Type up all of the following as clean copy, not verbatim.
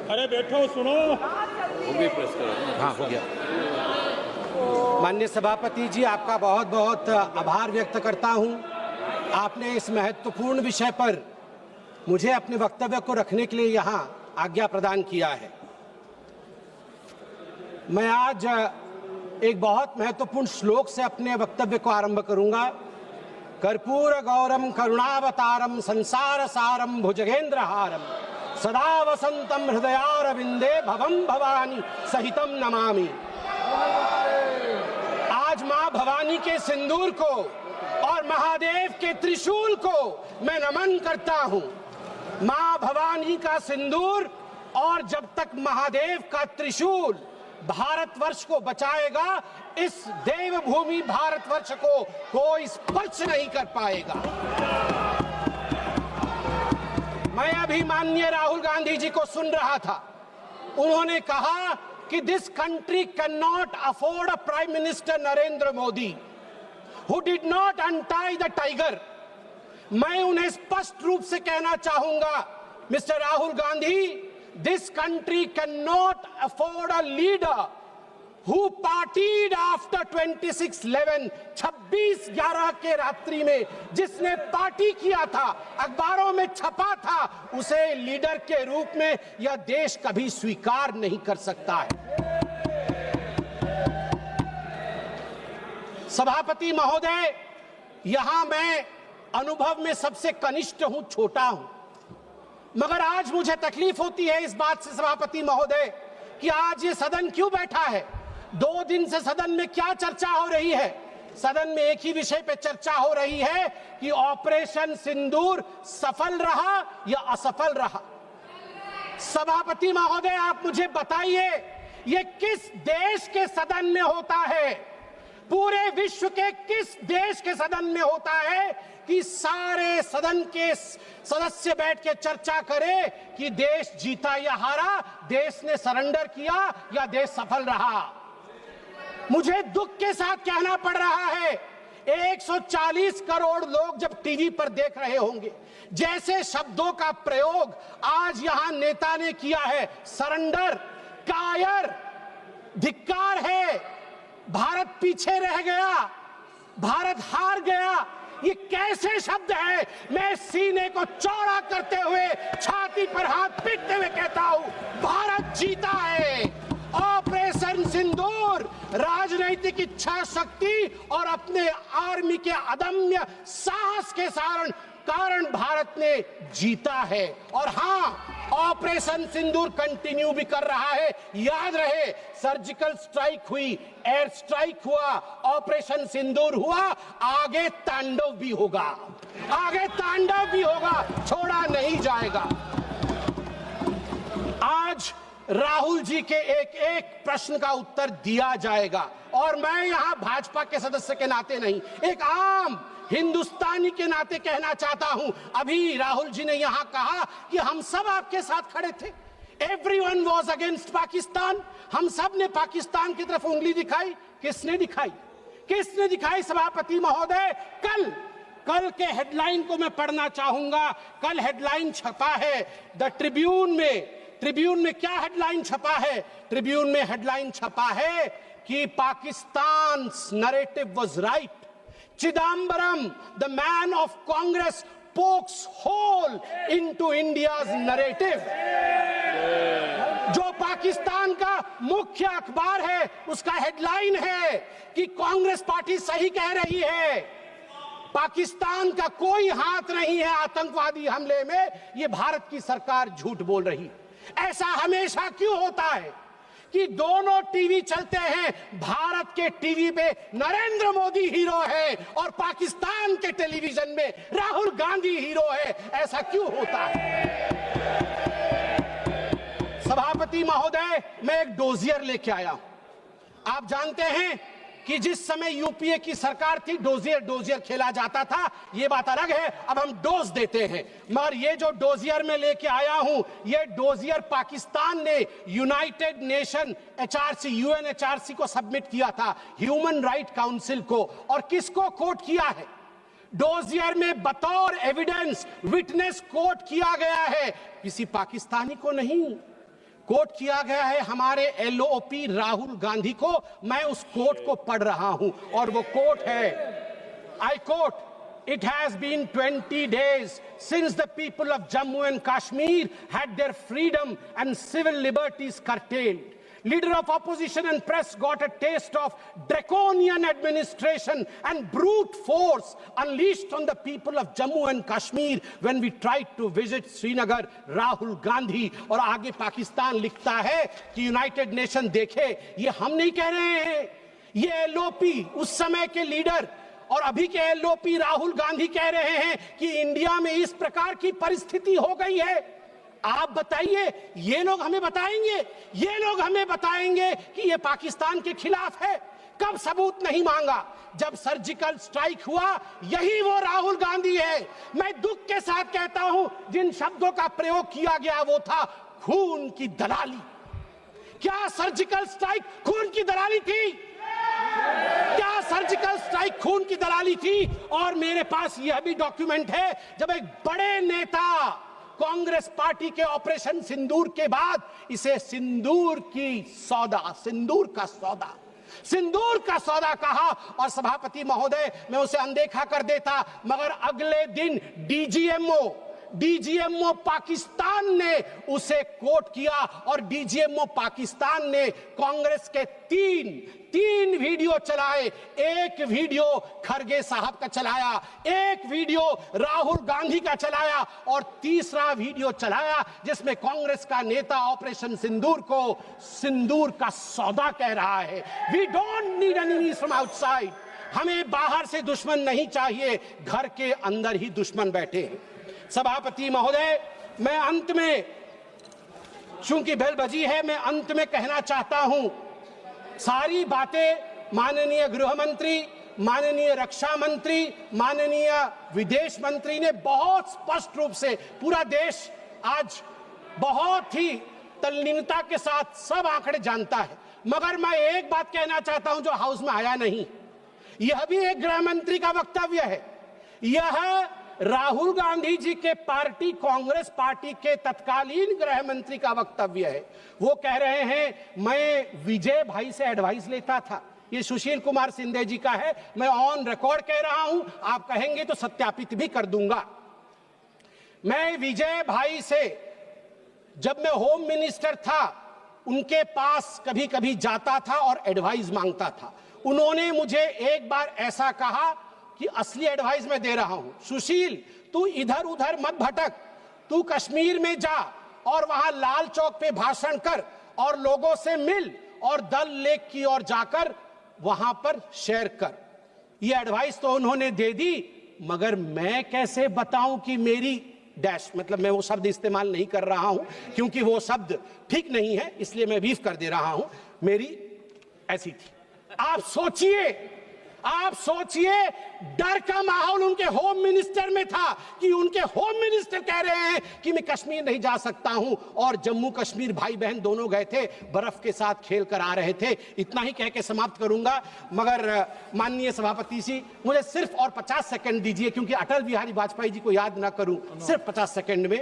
अरे बैठो सुनो। वो भी प्रेस करो। हाँ, हो गया। माननीय सभापति जी, आपका बहुत बहुत आभार व्यक्त करता हूं। आपने इस महत्वपूर्ण विषय पर मुझे अपने वक्तव्य को रखने के लिए यहां आज्ञा प्रदान किया है। मैं आज एक बहुत महत्वपूर्ण श्लोक से अपने वक्तव्य को आरंभ करूंगा। कर्पूर गौरम करुणावतारम संसार सारम भुजगेंद्रहारम सदा वसंतम हृदयारविंदे भवम भवानी सहितम नमामि। आज मां भवानी के सिंदूर को और महादेव के त्रिशूल को मैं नमन करता हूं। मां भवानी का सिंदूर और जब तक महादेव का त्रिशूल भारतवर्ष को बचाएगा, इस देवभूमि भारतवर्ष को कोई स्पर्श नहीं कर पाएगा। मैं अभी माननीय राहुल गांधी जी को सुन रहा था। उन्होंने कहा कि this country can not afford a prime minister Narendra Modi who did not untie the tiger. मैं उन्हें स्पष्ट रूप से कहना चाहूंगा, mister Rahul Gandhi, this country can not afford a leader who partied after 26/11 26/11 के रात्रि में जिसने पार्टी किया था, अखबारों में छपा था, उसे लीडर के रूप में यह देश कभी स्वीकार नहीं कर सकता है। सभापति महोदय, यहां मैं अनुभव में सबसे कनिष्ठ हूं, छोटा हूं, मगर आज मुझे तकलीफ होती है इस बात से सभापति महोदय कि आज ये सदन क्यों बैठा है। 2 दिन से सदन में क्या चर्चा हो रही है? सदन में एक ही विषय पे चर्चा हो रही है कि ऑपरेशन सिंदूर सफल रहा या असफल रहा। सभापति महोदय, आप मुझे बताइए, ये किस देश के सदन में होता है? पूरे विश्व के किस देश के सदन में होता है कि सारे सदन के सदस्य बैठ के चर्चा करें कि देश जीता या हारा, देश ने सरेंडर किया या देश सफल रहा? मुझे दुख के साथ कहना पड़ रहा है, 140 करोड़ लोग जब टीवी पर देख रहे होंगे, जैसे शब्दों का प्रयोग आज यहां नेता ने किया है, सरेंडर, कायर, धिक्कार है, भारत पीछे रह गया, भारत हार गया, ये कैसे शब्द है? मैं सीने को चौड़ा करते हुए, छाती पर हाथ पीटते हुए कहता हूं, भारत जीता है। ऑपरेशन सिंदूर राजनीतिक इच्छा शक्ति और अपने आर्मी के अदम्य साहस के कारण भारत ने जीता है। और हां, ऑपरेशन सिंदूर कंटिन्यू भी कर रहा है। याद रहे, सर्जिकल स्ट्राइक हुई, एयर स्ट्राइक हुआ, ऑपरेशन सिंदूर हुआ, आगे तांडव भी होगा, आगे तांडव भी होगा, छोड़ा नहीं जाएगा। आज राहुल जी के एक एक प्रश्न का उत्तर दिया जाएगा और मैं यहां भाजपा के सदस्य के नाते नहीं, एक आम हिंदुस्तानी के नाते कहना चाहता हूं। अभी राहुल जी ने यहां कहा कि हम सब आपके साथ खड़े थे, एवरीवन वाज अगेंस्ट पाकिस्तान, हम सब ने पाकिस्तान की तरफ उंगली दिखाई। किसने दिखाई? किसने दिखाई सभापति महोदय? कल के हेडलाइन को मैं पढ़ना चाहूंगा। कल हेडलाइन छपा है द ट्रिब्यून में। ट्रिब्यून में क्या हेडलाइन छपा है? ट्रिब्यून में हेडलाइन छपा है कि Pakistan narrative was right, Chidambaram the man of Congress pokes hole into India's narrative. जो पाकिस्तान का मुख्य अखबार है, उसका हेडलाइन है कि कांग्रेस पार्टी सही कह रही है, पाकिस्तान का कोई हाथ नहीं है आतंकवादी हमले में, ये भारत की सरकार झूठ बोल रही। ऐसा हमेशा क्यों होता है कि दोनों टीवी चलते हैं, भारत के टीवी पे नरेंद्र मोदी हीरो है और पाकिस्तान के टेलीविजन में राहुल गांधी हीरो है? ऐसा क्यों होता है? सभापति महोदय, मैं एक डोजियर लेके आया हूं। आप जानते हैं कि जिस समय यूपीए की सरकार थी, डोजियर खेला जाता था, ये बात अलग है, अब हम डोज देते हैं। मगर ये जो डोजियर में लेके आया हूं, ये डोजियर पाकिस्तान ने यूनाइटेड नेशन एचआरसी, यूएनएचआरसी को सबमिट किया था, ह्यूमन राइट काउंसिल को। और किसको कोट किया है? डोजियर में बतौर एविडेंस विटनेस कोट किया गया है, किसी पाकिस्तानी को नहीं, कोट किया गया है हमारे एलओपी राहुल गांधी को। मैं उस कोट को पढ़ रहा हूं और वो कोट है, I quote, "It has been 20 days since the people of Jammu and Kashmir had their freedom and civil liberties curtailed. Leader of opposition and press got a taste of draconian administration and brute force unleashed on the people of Jammu and Kashmir when we tried to visit Srinagar." Rahul Gandhi. और आगे पाकिस्तान लिखता है कि United nation देखे, ये हम नहीं कह रहे हैं, ये एलओपी उस समय के लीडर और अभी के एलओपी राहुल गांधी कह रहे हैं कि इंडिया में इस प्रकार की परिस्थिति हो गई है। आप बताइए, ये लोग हमें बताएंगे, ये लोग हमें बताएंगे कि ये पाकिस्तान के खिलाफ है? कब सबूत नहीं मांगा? जब सर्जिकल स्ट्राइक हुआ, यही वो राहुल गांधी है। मैं दुख के साथ कहता हूं, जिन शब्दों का प्रयोग किया गया वो था खून की दलाली। क्या सर्जिकल स्ट्राइक खून की दलाली थी? क्या सर्जिकल स्ट्राइक खून की दलाली थी? और मेरे पास यह भी डॉक्यूमेंट है, जब एक बड़े नेता कांग्रेस पार्टी के ऑपरेशन सिंदूर के बाद इसे सिंदूर का सौदा कहा और सभापति महोदय मैं उसे अनदेखा कर देता, मगर अगले दिन डीजीएमओ पाकिस्तान ने उसे कोट किया और डीजीएमओ पाकिस्तान ने कांग्रेस के तीन वीडियो चलाए। एक वीडियो खरगे साहब का चलाया, एक वीडियो राहुल गांधी का चलाया और तीसरा वीडियो चलाया जिसमें कांग्रेस का नेता ऑपरेशन सिंदूर को सिंदूर का सौदा कह रहा है। We don't need enemies from outside. हमें बाहर से दुश्मन नहीं चाहिए, घर के अंदर ही दुश्मन बैठे हैं। सभापति महोदय, मैं अंत में, चूंकि बेल बजी है, मैं अंत में कहना चाहता हूं, सारी बातें माननीय गृह मंत्री, माननीय रक्षा मंत्री, माननीय विदेश मंत्री ने बहुत स्पष्ट रूप से, पूरा देश आज बहुत ही तल्लीनता के साथ सब आंकड़े जानता है, मगर मैं एक बात कहना चाहता हूं जो हाउस में आया नहीं। यह भी एक गृह मंत्री का वक्तव्य है, यह राहुल गांधी जी के पार्टी कांग्रेस पार्टी के तत्कालीन गृह मंत्री का वक्तव्य है। वो कह रहे हैं मैं विजय भाई से एडवाइस लेता था। ये सुशील कुमार सिंधे जी का है, मैं ऑन रिकॉर्ड कह रहा हूं, आप कहेंगे तो सत्यापित भी कर दूंगा। मैं विजय भाई से, जब मैं होम मिनिस्टर था, उनके पास कभी कभी जाता था और एडवाइस मांगता था। उन्होंने मुझे एक बार ऐसा कहा कि असली एडवाइस मैं दे रहा हूं, सुशील तू इधर उधर मत भटक, तू कश्मीर में जा और वहां लाल चौक पे भाषण कर और लोगों से मिल और दल लेक की ओर जाकर वहां पर शेयर कर। ये एडवाइस तो उन्होंने दे दी, मगर मैं कैसे बताऊं कि मेरी डैश, मतलब मैं वो शब्द इस्तेमाल नहीं कर रहा हूं क्योंकि वो शब्द ठीक नहीं है, इसलिए मैं बीफ कर दे रहा हूं, मेरी ऐसी थी। आप सोचिए डर का माहौल उनके होम मिनिस्टर में था कि उनके होम मिनिस्टर कह रहे हैं कि मैं कश्मीर नहीं जा सकता हूं, और जम्मू कश्मीर भाई बहन दोनों गए थे, बर्फ के साथ खेल कर आ रहे थे। इतना ही कह के समाप्त करूंगा, मगर माननीय सभापति जी मुझे सिर्फ और 50 सेकंड दीजिए, क्योंकि अटल बिहारी वाजपेयी जी को याद ना करूं, सिर्फ 50 सेकंड में।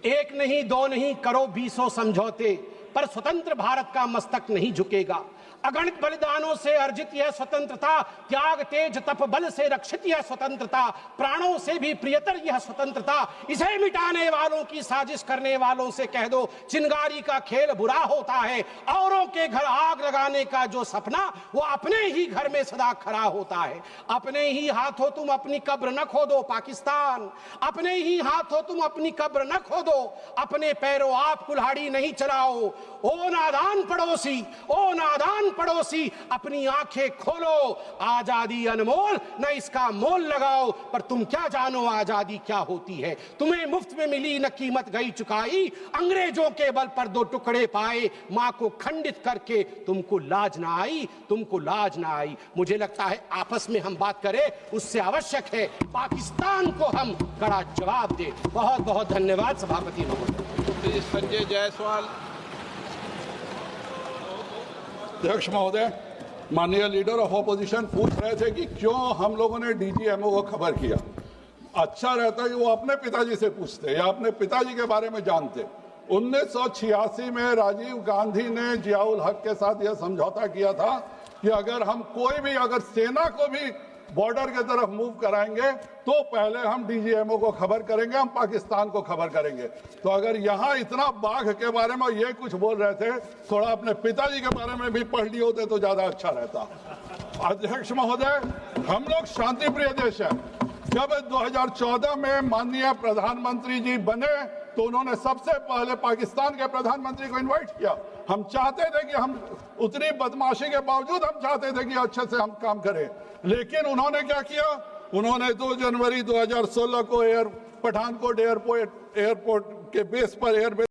एक नहीं दो नहीं करो 20 समझौते, पर स्वतंत्र भारत का मस्तक नहीं झुकेगा। अगणित बलिदानों से अर्जित यह स्वतंत्रता, त्याग तेज तप बल से रक्षित यह स्वतंत्रता, प्राणों से भी प्रियतर यह स्वतंत्रता, इसे मिटाने वालों की साजिश करने वालों से कह दो चिंगारी का खेल बुरा होता है। औरों के घर आग लगाने का जो सपना, वो अपने ही घर में सदा खड़ा होता है। अपने ही हाथों तुम अपनी कब्र न खोदो पाकिस्तान, अपने ही हाथों तुम अपनी कब्र न खोदो, अपने पैरों आप कुल्हाड़ी नहीं चलाओ। ओ नादान पड़ोसी, ओ नादान पड़ोसी, अपनी आंखें खोलो, आजादी अनमोल, न इसका मोल लगाओ। पर तुम क्या जानो आजादी क्या होती है, तुम्हें मुफ्त में मिली न कीमत गई चुकाई, अंग्रेजों के बल पर 2 टुकड़े पाए, मां को खंडित करके तुमको लाज ना आई, तुमको लाज ना आई। मुझे लगता है आपस में हम बात करें, उससे आवश्यक है पाकिस्तान को हम कड़ा जवाब दे। बहुत बहुत धन्यवाद सभापति महोदय। संजय जायसवाल। अध्यक्ष महोदय, माननीय लीडर ऑफ ऑपोजिशन पूछ रहे थे कि क्यों हम लोगों ने डीजीएमओ को खबर किया। अच्छा रहता कि वो अपने पिताजी से पूछते या अपने पिताजी के बारे में जानते। 1986 में राजीव गांधी ने जियाउल हक के साथ यह समझौता किया था कि अगर हम अगर सेना को भी बॉर्डर के तरफ मूव कराएंगे तो पहले हम डीजीएमओ को खबर करेंगे, हम पाकिस्तान को खबर करेंगे। तो अगर यहाँ इतना बाघ के बारे में ये कुछ बोल रहे थे, थोड़ा अपने पिताजी के बारे में भी पढ़ लिए होते तो ज्यादा अच्छा रहता। अध्यक्ष महोदय, हम लोग शांति प्रिय देश है। जब 2014 में माननीय प्रधानमंत्री जी बने तो उन्होंने सबसे पहले पाकिस्तान के प्रधानमंत्री को इनवाइट किया। हम चाहते थे कि हम उतनी बदमाशी के बावजूद हम चाहते थे कि अच्छे से हम काम करें, लेकिन उन्होंने क्या किया? उन्होंने 2 जनवरी 2016 को पठानकोट एयरपोर्ट के बेस पर